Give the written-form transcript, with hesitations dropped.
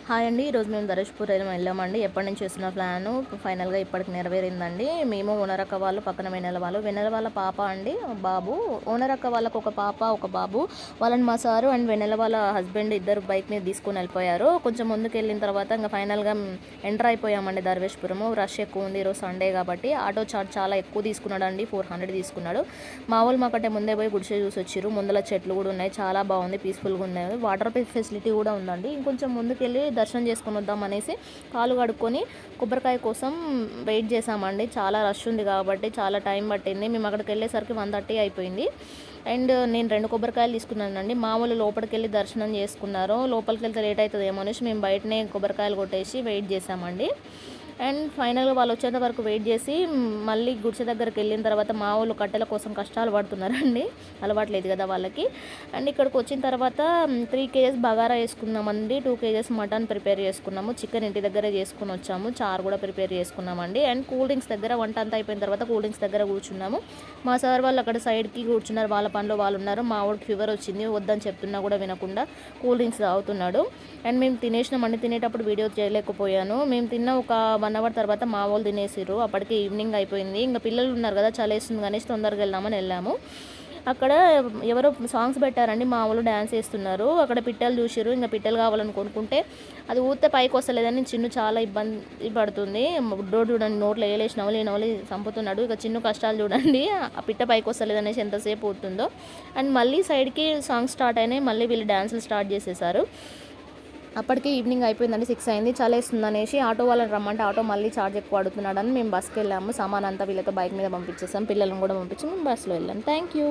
Hi అండి. ఈరోజు మేము ధరేష్‌పూర్ వెళ్ళామండి. ఎప్పటి నుంచి చేస్తున్న ప్లాను ఫైనల్‌గా ఇప్పటికి నెరవేరిందండి. మేము ఓనర్ అక్క వాళ్ళు, పక్కన వెన్నెల వాళ్ళు. వెన్నెల వాళ్ళ పాప అండి, బాబు. ఓనర్ అక్క వాళ్ళకు ఒక పాప, ఒక బాబు. వాళ్ళని మా సారు అండ్ వెన్నెల వాళ్ళ హస్బెండ్ ఇద్దరు బైక్ మీద తీసుకొని వెళ్ళిపోయారు. కొంచెం ముందుకు వెళ్ళిన తర్వాత ఇంకా ఫైనల్‌గా ఎంటర్ అయిపోయామండి ధర్వేష్‌పురము. రష్ ఎక్కువ ఉంది, ఈరోజు సండే కాబట్టి. ఆటో చార్జ్ చాలా ఎక్కువ తీసుకున్నాడండి, 400 తీసుకున్నాడు. మా వాళ్ళు మాకంటే ముందే పోయి గుడిసె చూసి వచ్చారు. ముందల చెట్లు కూడా ఉన్నాయి, చాలా బాగుంది, పీస్ఫుల్గా ఉన్నాయి. వాటర్ ఫెసిలిటీ కూడా ఉందండి. ఇంకొంచెం ముందుకెళ్ళి దర్శనం చేసుకొని వద్దాం అనేసి కాలు కడుక్కొని కొబ్బరికాయ కోసం వెయిట్ చేసామండి. చాలా రష్ ఉంది కాబట్టి చాలా టైం పట్టింది. మేము అక్కడికి వెళ్ళేసరికి 1:30 అయిపోయింది. అండ్ నేను 2 కొబ్బరికాయలు తీసుకున్నానండి. మామూలు లోపలికి వెళ్ళి దర్శనం చేసుకున్నారు. లోపలికి వెళ్తే లేట్ అవుతుందేమో అనేసి మేము బయటనే కొబ్బరికాయలు కొట్టేసి వెయిట్ చేసామండి. అండ్ ఫైనల్గా వాళ్ళు వచ్చేంత వరకు వెయిట్ చేసి మళ్ళీ గుడిసె దగ్గరికి వెళ్ళిన తర్వాత మా వాళ్ళు కట్టెల కోసం కష్టాలు పడుతున్నారండి, అలవాట్లేదు కదా వాళ్ళకి. అండ్ ఇక్కడికి వచ్చిన తర్వాత 3 కేజెస్ బగారా వేసుకున్నామండి, 2 కేజెస్ మటన్ ప్రిపేర్ చేసుకున్నాము, చికెన్ ఇంటి దగ్గరే చేసుకుని వచ్చాము, చారు కూడా ప్రిపేర్ చేసుకున్నామండి. అండ్ కూల్ డ్రింక్స్ దగ్గర వంట అంతా అయిపోయిన తర్వాత కూల్ డ్రింక్స్ దగ్గర కూర్చున్నాము. మా సార్ వాళ్ళు అక్కడ సైడ్కి కూర్చున్నారు, వాళ్ళ పనిలో వాళ్ళు ఉన్నారు. మా వాడికి ఫీవర్ వచ్చింది, వద్దని చెప్తున్నా కూడా వినకుండా కూల్ డ్రింక్స్ తాగుతున్నాడు. అండ్ మేము తినేసినామండి. తినేటప్పుడు వీడియో చేయలేకపోయాను. మేము తిన్న ఒక 1 అవర్ తర్వాత మా వాళ్ళు తినేసిర్రు. అప్పటికే ఈవినింగ్ అయిపోయింది. ఇంకా పిల్లలు ఉన్నారు కదా, చలేస్తుంది కానీ తొందరగా వెళ్దామని వెళ్ళాము. అక్కడ ఎవరో సాంగ్స్ పెట్టారండి, మా వాళ్ళు డ్యాన్స్ చేస్తున్నారు. అక్కడ పిట్టలు చూసిర్రు. ఇంకా పిట్టలు కావాలని కొనుక్కుంటే అది ఊతే పైకి వస్తలేదని చిన్ను చాలా ఇబ్బంది పడుతుంది. బుడ్డోడు చూడండి, నోట్లో వేలేసి నవలి చంపుతున్నాడు. ఇక చిన్ను కష్టాలు చూడండి, ఆ పిట్ట పైకి వస్తలేదనేసి ఎంతసేపు అవుతుందో. అండ్ మళ్ళీ సైడ్కి సాంగ్స్ స్టార్ట్ అయినాయి. మళ్ళీ వీళ్ళు డ్యాన్సులు స్టార్ట్ చేసేసారు. అప్పటికే ఈవినింగ్ అయిపోయిందండి, 6 అయింది. చలేస్తుంది అనేసి ఆటో వాళ్ళని రమ్మంటే ఆటో మళ్ళీ ఛార్జ్ ఎక్కువ అడుగుతున్నాడని మేము బస్కి వెళ్ళాము. సామాన్ అంతా వీళ్ళతో బైక్ మీద పంపించేసాం, పిల్లలను కూడా పంపించి మేము బస్సులో వెళ్ళాం. Thank you.